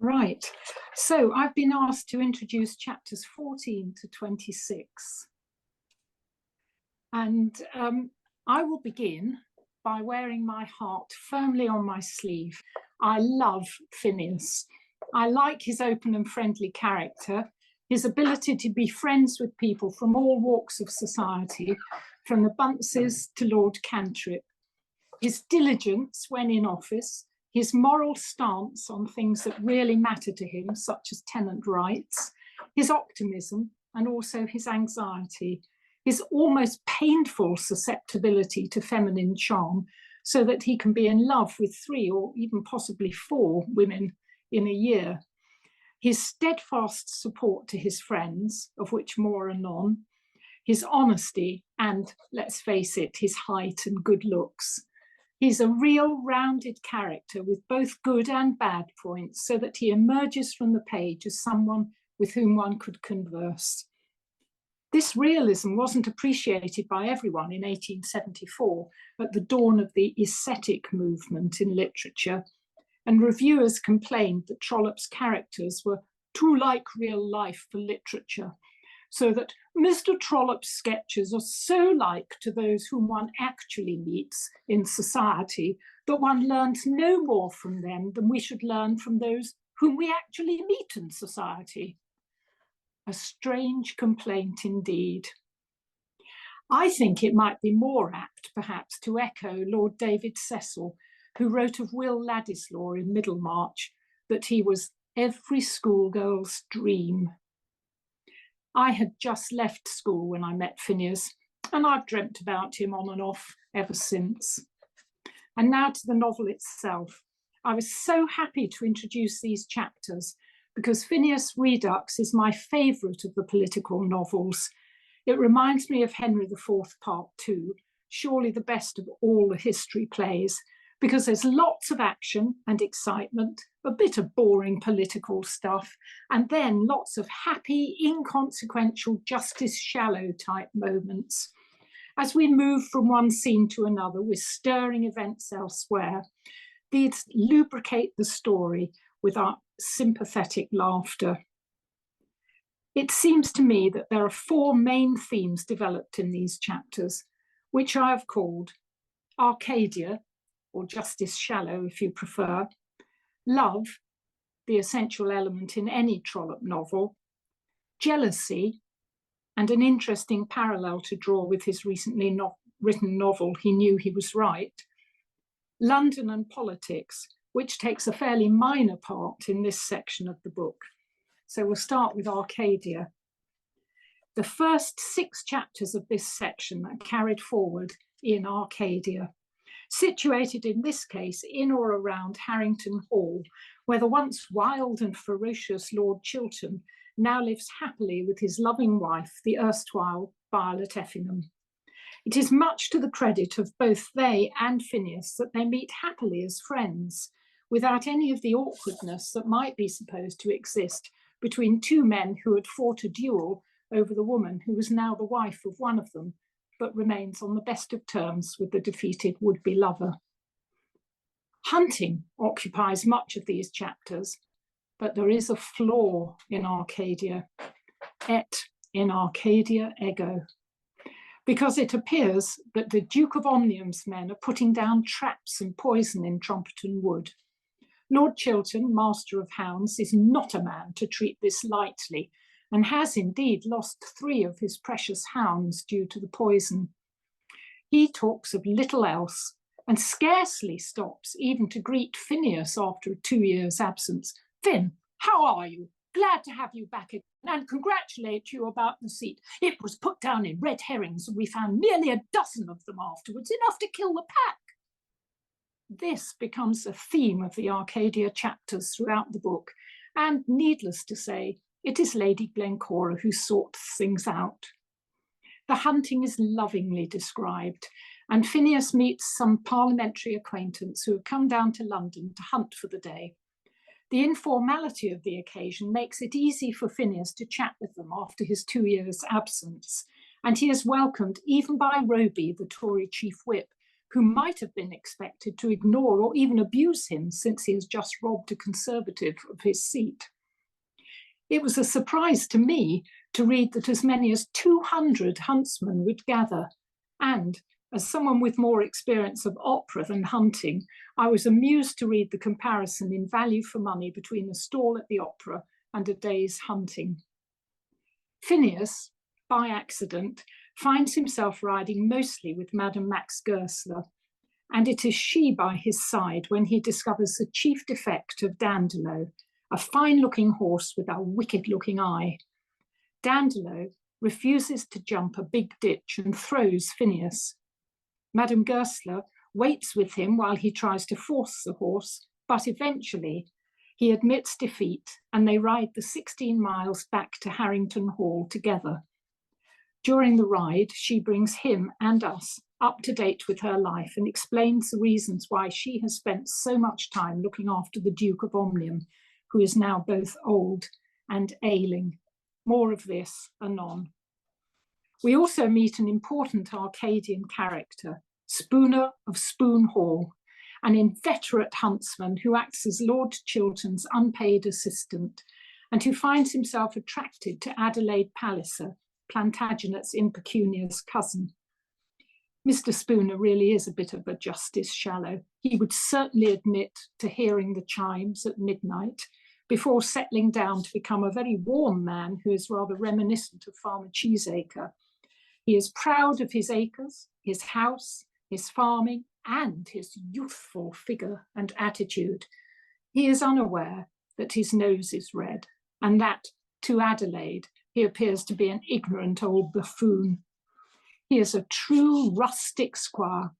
Right, so I've been asked to introduce chapters 14 to 26. And I will begin by wearing my heart firmly on my sleeve. I love Phineas. I like his open and friendly character, his ability to be friends with people from all walks of society, from the Bunces to Lord Cantrip, his diligence when in office, his moral stance on things that really matter to him, such as tenant rights, his optimism, and also his anxiety, his almost painful susceptibility to feminine charm, so that he can be in love with 3 or even possibly 4 women in a year. His steadfast support to his friends, of which more anon, his honesty, and let's face it, his height and good looks. He's a real rounded character with both good and bad points, so that he emerges from the page as someone with whom one could converse. This realism wasn't appreciated by everyone in 1874 at the dawn of the aesthetic movement in literature, and reviewers complained that Trollope's characters were too like real life for literature, so that Mr. Trollope's sketches are so like to those whom one actually meets in society that one learns no more from them than we should learn from those whom we actually meet in society. A strange complaint indeed. I think it might be more apt, perhaps, to echo Lord David Cecil, who wrote of Will Ladislaw in Middlemarch that he was every schoolgirl's dream. I had just left school when I met Phineas, and I've dreamt about him on and off ever since. And now to the novel itself. I was so happy to introduce these chapters because Phineas Redux is my favourite of the political novels. It reminds me of Henry IV Part 2, surely the best of all the history plays, because there's lots of action and excitement, a bit of boring political stuff, and then lots of happy, inconsequential Justice Shallow type moments. As we move from one scene to another with stirring events elsewhere, these lubricate the story with our sympathetic laughter. It seems to me that there are 4 main themes developed in these chapters, which I have called Arcadia, or Justice Shallow if you prefer, love, the essential element in any Trollope novel, jealousy, and an interesting parallel to draw with his recently written novel, He Knew He Was Right, London and politics, which takes a fairly minor part in this section of the book. So we'll start with Arcadia. The first 6 chapters of this section are carried forward in Arcadia, situated in this case in or around Harrington Hall, where the once wild and ferocious Lord Chiltern now lives happily with his loving wife, the erstwhile Violet Effingham. It is much to the credit of both they and Phineas that they meet happily as friends, without any of the awkwardness that might be supposed to exist between 2 men who had fought a duel over the woman who was now the wife of one of them, but remains on the best of terms with the defeated would-be lover. Hunting occupies much of these chapters, but there is a flaw in Arcadia, et in Arcadia ego, because it appears that the Duke of Omnium's men are putting down traps and poison in Trumpeton Wood. Lord Chiltern, Master of Hounds, is not a man to treat this lightly, and has indeed lost 3 of his precious hounds due to the poison. He talks of little else, and scarcely stops even to greet Phineas after a 2 years' absence. Finn, how are you? Glad to have you back again, and congratulate you about the seat. It was put down in red herrings, and we found nearly a dozen of them afterwards, enough to kill the pack. This becomes a theme of the Arcadia chapters throughout the book, and needless to say, it is Lady Glencora who sorts things out. The hunting is lovingly described, and Phineas meets some parliamentary acquaintance who have come down to London to hunt for the day. The informality of the occasion makes it easy for Phineas to chat with them after his 2 years' absence, and he is welcomed even by Roby, the Tory chief whip, who might have been expected to ignore or even abuse him since he has just robbed a Conservative of his seat. It was a surprise to me to read that as many as 200 huntsmen would gather, and as someone with more experience of opera than hunting, I was amused to read the comparison in value for money between a stall at the opera and a day's hunting. Phineas, by accident, finds himself riding mostly with Madame Max Goesler, and it is she by his side when he discovers the chief defect of Dandolo, a fine-looking horse with a wicked-looking eye. Dandolo refuses to jump a big ditch and throws Phineas. Madame Goesler waits with him while he tries to force the horse, but eventually he admits defeat and they ride the 16 miles back to Harrington Hall together. During the ride, she brings him and us up to date with her life and explains the reasons why she has spent so much time looking after the Duke of Omnium, who is now both old and ailing. More of this anon. We also meet an important Arcadian character, Spooner of Spoon Hall, an inveterate huntsman who acts as Lord Chiltern's unpaid assistant and who finds himself attracted to Adelaide Palliser, Plantagenet's impecunious cousin. Mr. Spooner really is a bit of a Justice Shallow. He would certainly admit to hearing the chimes at midnight before settling down to become a very warm man who is rather reminiscent of Farmer Cheesacre. He is proud of his acres, his house, his farming, and his youthful figure and attitude. He is unaware that his nose is red, and that, to Adelaide, he appears to be an ignorant old buffoon. He is a true rustic squire,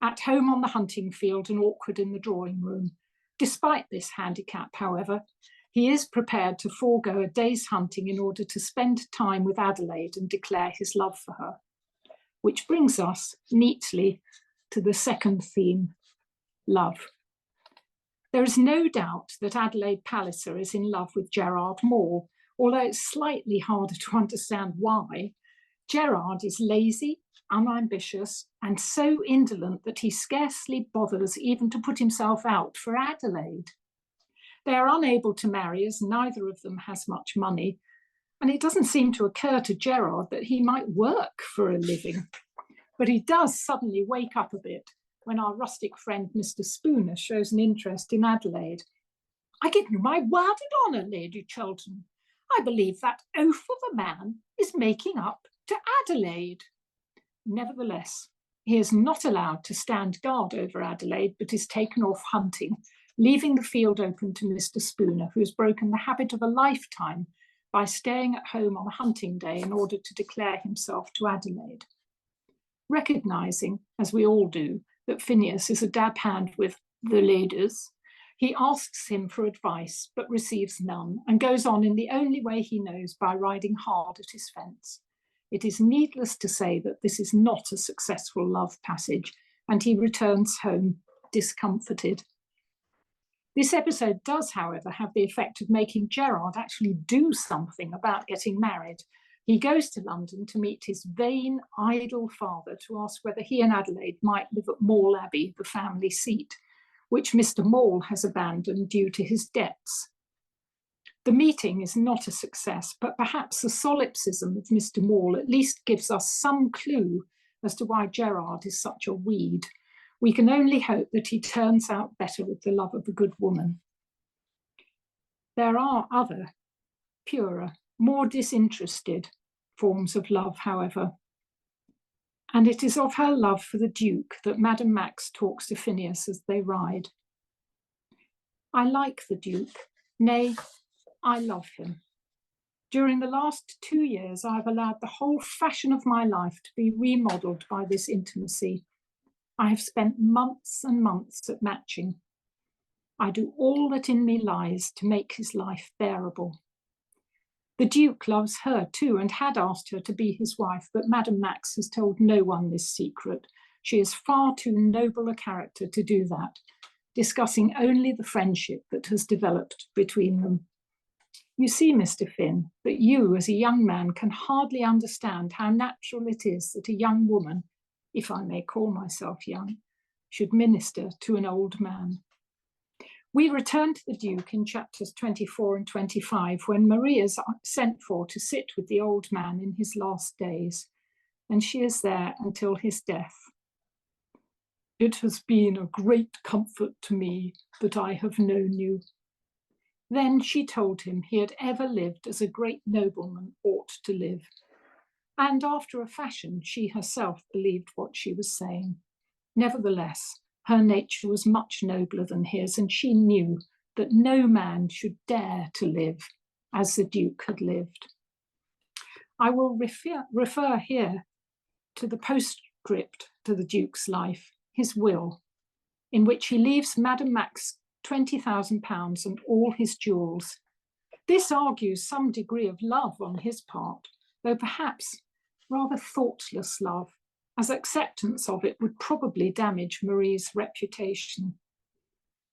at home on the hunting field and awkward in the drawing room. Despite this handicap, however, he is prepared to forego a day's hunting in order to spend time with Adelaide and declare his love for her. Which brings us neatly to the second theme, love. There is no doubt that Adelaide Palliser is in love with Gerard Maule, although it's slightly harder to understand why. Gerard is lazy, unambitious, and so indolent that he scarcely bothers even to put himself out for Adelaide. They are unable to marry as neither of them has much money, and it doesn't seem to occur to Gerard that he might work for a living. But he does suddenly wake up a bit when our rustic friend Mr. Spooner shows an interest in Adelaide. I give you my word and honour, Lady Chiltern, I believe that oaf of a man is making up to Adelaide. Nevertheless, he is not allowed to stand guard over Adelaide, but is taken off hunting, leaving the field open to Mr. Spooner, who has broken the habit of a lifetime by staying at home on a hunting day in order to declare himself to Adelaide. Recognising, as we all do, that Phineas is a dab hand with the ladies, he asks him for advice, but receives none, and goes on in the only way he knows, by riding hard at his fence. It is needless to say that this is not a successful love passage, and he returns home discomforted. This episode does, however, have the effect of making Gerard actually do something about getting married. He goes to London to meet his vain, idle father to ask whether he and Adelaide might live at Maule Abbey, the family seat, which Mr. Maule has abandoned due to his debts. The meeting is not a success, but perhaps the solipsism of Mr. Maule at least gives us some clue as to why Gerard is such a weed. We can only hope that he turns out better with the love of a good woman. There are other, purer, more disinterested forms of love, however. And it is of her love for the Duke that Madame Max talks to Phineas as they ride. I like the Duke, nay, I love him. During the last 2 years, I have allowed the whole fashion of my life to be remodelled by this intimacy. I have spent months and months at Matching. I do all that in me lies to make his life bearable. The Duke loves her too, and had asked her to be his wife, but Madame Max has told no one this secret. She is far too noble a character to do that, discussing only the friendship that has developed between them. You see, Mr. Finn, that you, as a young man, can hardly understand how natural it is that a young woman, if I may call myself young, should minister to an old man. We return to the Duke in chapters 24 and 25, when Maria is sent for to sit with the old man in his last days, and she is there until his death. "It has been a great comfort to me that I have known you." Then she told him he had ever lived as a great nobleman ought to live, and after a fashion she herself believed what she was saying. Nevertheless, her nature was much nobler than his, and she knew that no man should dare to live as the Duke had lived. I will refer here to the postscript to the Duke's life, his will, in which he leaves Madame Max £20,000 and all his jewels. This argues some degree of love on his part, though perhaps rather thoughtless love, as acceptance of it would probably damage Marie's reputation.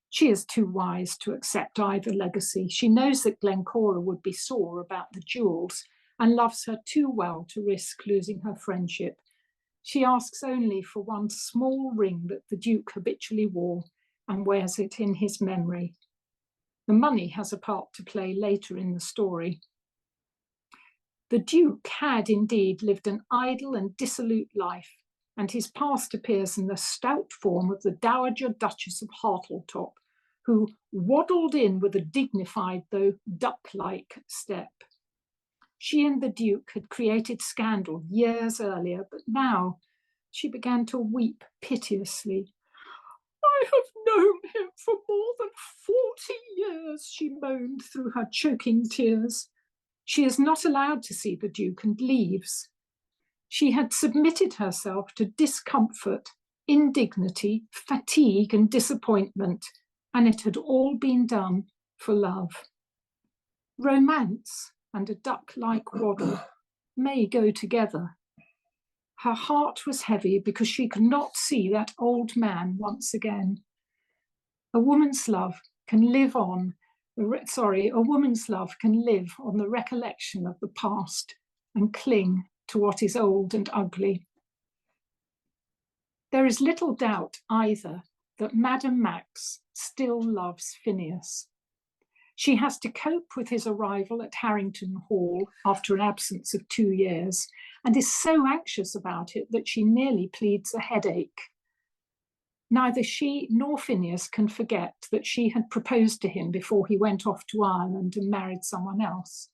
She is too wise to accept either legacy. She knows that Glencora would be sore about the jewels and loves her too well to risk losing her friendship. She asks only for one small ring that the Duke habitually wore and wears it in his memory. The money has a part to play later in the story. The Duke had indeed lived an idle and dissolute life, and his past appears in the stout form of the Dowager Duchess of Hartletop, who waddled in with a dignified though duck-like step. She and the Duke had created scandal years earlier, but now she began to weep piteously. "I have known him for more than 40 years," she moaned through her choking tears. She is not allowed to see the Duke and leaves. She had submitted herself to discomfort, indignity, fatigue, and disappointment, and it had all been done for love. Romance and a duck-like waddle may go together. Her heart was heavy because she could not see that old man once again. A woman's love can live on the recollection of the past and cling to what is old and ugly. There is little doubt either that Madame Max still loves Phineas. She has to cope with his arrival at Harrington Hall after an absence of 2 years, and is so anxious about it that she nearly pleads a headache. Neither she nor Phineas can forget that she had proposed to him before he went off to Ireland and married someone else.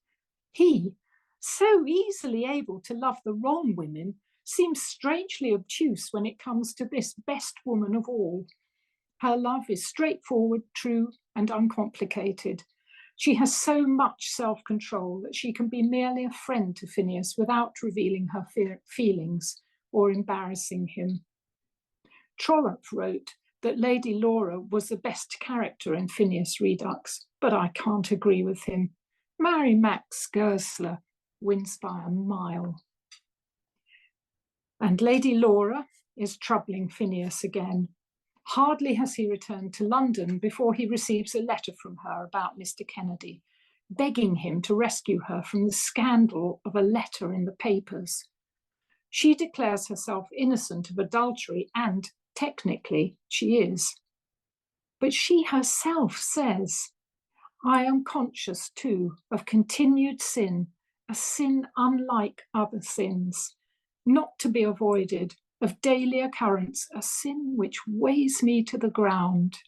He, so easily able to love the wrong women, seems strangely obtuse when it comes to this best woman of all. Her love is straightforward, true, and uncomplicated. She has so much self-control that she can be merely a friend to Phineas without revealing her feelings or embarrassing him. Trollope wrote that Lady Laura was the best character in Phineas Redux, but I can't agree with him. Mary Max Goesler wins by a mile. And Lady Laura is troubling Phineas again. Hardly has he returned to London before he receives a letter from her about Mr. Kennedy, begging him to rescue her from the scandal of a letter in the papers. She declares herself innocent of adultery, and technically she is. But she herself says, "I am conscious too of continued sin, a sin unlike other sins, not to be avoided, of daily occurrence, a sin which weighs me to the ground."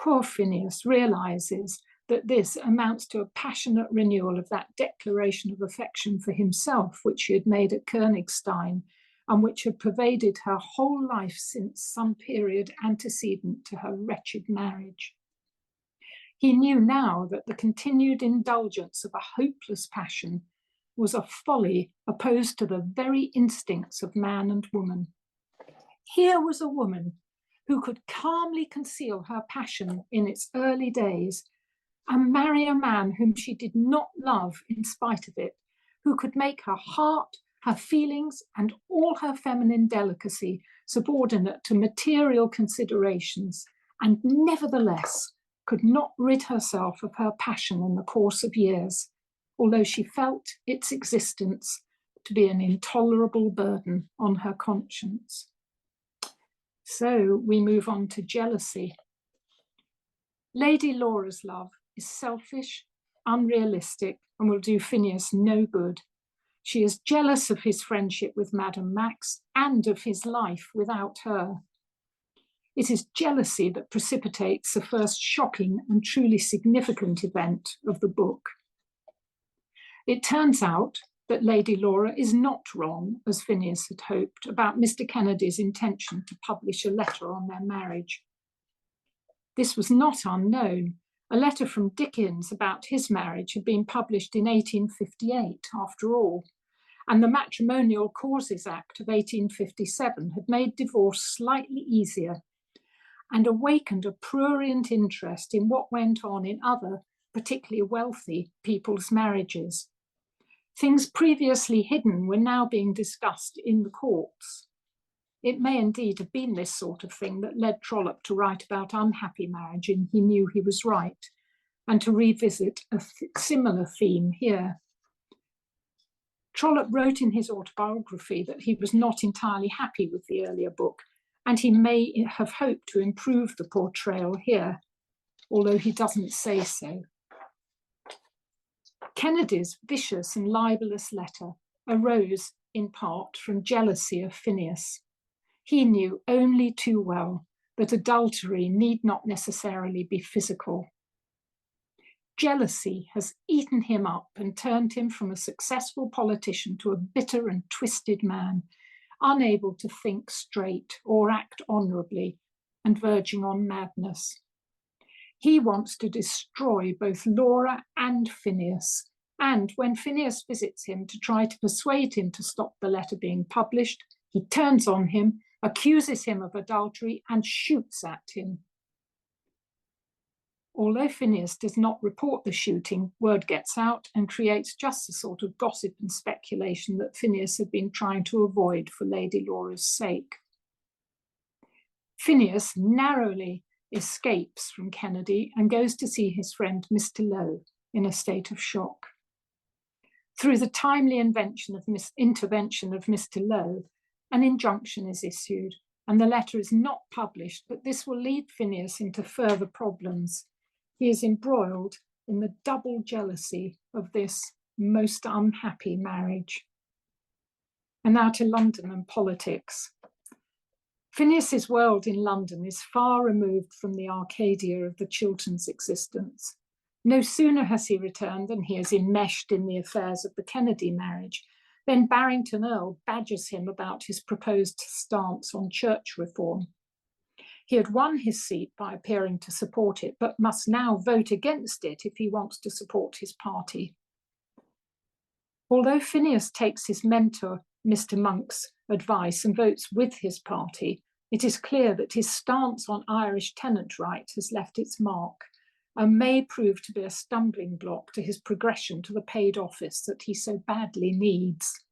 Poor Phineas realizes that this amounts to a passionate renewal of that declaration of affection for himself which she had made at Königstein, and which had pervaded her whole life since some period antecedent to her wretched marriage. He knew now that the continued indulgence of a hopeless passion was a folly opposed to the very instincts of man and woman. Here was a woman who could calmly conceal her passion in its early days and marry a man whom she did not love in spite of it, who could make her heart, her feelings, and all her feminine delicacy subordinate to material considerations, and nevertheless could not rid herself of her passion in the course of years, although she felt its existence to be an intolerable burden on her conscience. So we move on to jealousy. Lady Laura's love is selfish, unrealistic, and will do Phineas no good. She is jealous of his friendship with Madame Max and of his life without her. It is jealousy that precipitates the first shocking and truly significant event of the book. It turns out that Lady Laura is not wrong, as Phineas had hoped, about Mr. Kennedy's intention to publish a letter on their marriage. This was not unknown. A letter from Dickens about his marriage had been published in 1858, after all, and the Matrimonial Causes Act of 1857 had made divorce slightly easier and awakened a prurient interest in what went on in other, particularly wealthy, people's marriages. Things previously hidden were now being discussed in the courts. It may indeed have been this sort of thing that led Trollope to write about unhappy marriage in He Knew He Was Right, and to revisit a similar theme here. Trollope wrote in his autobiography that he was not entirely happy with the earlier book, and he may have hoped to improve the portrayal here, although he doesn't say so. Kennedy's vicious and libelous letter arose in part from jealousy of Phineas. He knew only too well that adultery need not necessarily be physical. Jealousy has eaten him up and turned him from a successful politician to a bitter and twisted man, unable to think straight or act honourably and verging on madness. He wants to destroy both Laura and Phineas, and when Phineas visits him to try to persuade him to stop the letter being published, he turns on him, accuses him of adultery, and shoots at him. Although Phineas does not report the shooting, word gets out and creates just the sort of gossip and speculation that Phineas had been trying to avoid for Lady Laura's sake. Phineas narrowly escapes from Kennedy and goes to see his friend Mr. Lowe in a state of shock. Through the timely intervention of Mr. Lowe, an injunction is issued and the letter is not published, but this will lead Phineas into further problems. He is embroiled in the double jealousy of this most unhappy marriage. And now to London and politics. Phineas's world in London is far removed from the Arcadia of the Chilterns' existence. No sooner has he returned than he is enmeshed in the affairs of the Kennedy marriage. Then Barrington Erle badgers him about his proposed stance on church reform. He had won his seat by appearing to support it, but must now vote against it if he wants to support his party. Although Phineas takes his mentor, Mr. Monk's advice and votes with his party, it is clear that his stance on Irish tenant right has left its mark and may prove to be a stumbling block to his progression to the paid office that he so badly needs.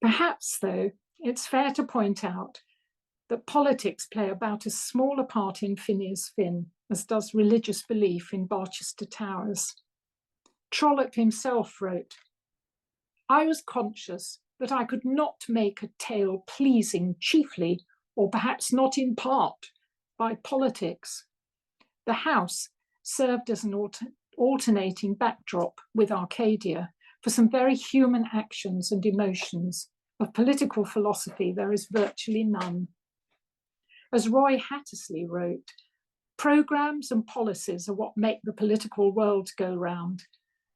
Perhaps, though, it's fair to point out that politics play about as small a part in Phineas Finn as does religious belief in Barchester Towers. Trollope himself wrote, "I was conscious that I could not make a tale pleasing chiefly, or perhaps not in part, by politics. The house served as an alternating backdrop with Arcadia for some very human actions and emotions. Of political philosophy, there is virtually none." As Roy Hattersley wrote, "Programmes and policies are what make the political world go round.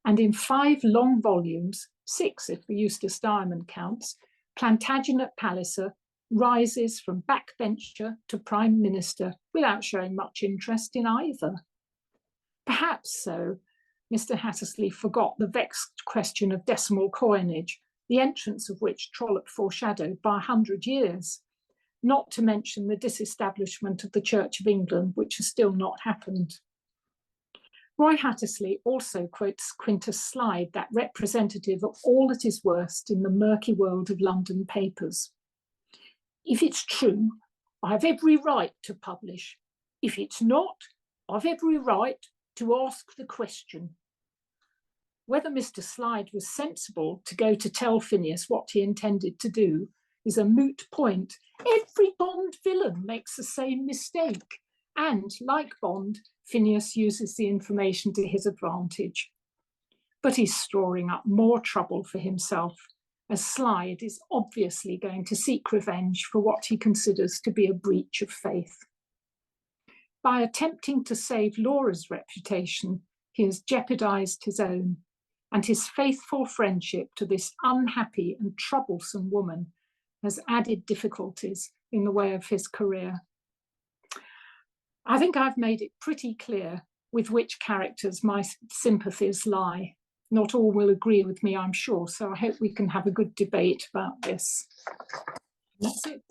And in 5 long volumes, 6 if the Eustace Diamond counts, Plantagenet Palliser rises from backbencher to Prime Minister without showing much interest in either." Perhaps so, Mr. Hattersley forgot the vexed question of decimal coinage, the entrance of which Trollope foreshadowed by 100 years, not to mention the disestablishment of the Church of England, which has still not happened. Roy Hattersley also quotes Quintus Slide, that representative of all that is worst in the murky world of London papers. "If it's true, I have every right to publish. If it's not, I've every right to ask the question." Whether Mr. Slide was sensible to go to tell Phineas what he intended to do is a moot point. Every Bond villain makes the same mistake. And like Bond, Phineas uses the information to his advantage. But he's storing up more trouble for himself, as Slide is obviously going to seek revenge for what he considers to be a breach of faith. By attempting to save Laura's reputation, he has jeopardized his own, and his faithful friendship to this unhappy and troublesome woman has added difficulties in the way of his career. I think I've made it pretty clear with which characters my sympathies lie. Not all will agree with me, I'm sure, so I hope we can have a good debate about this. That's it.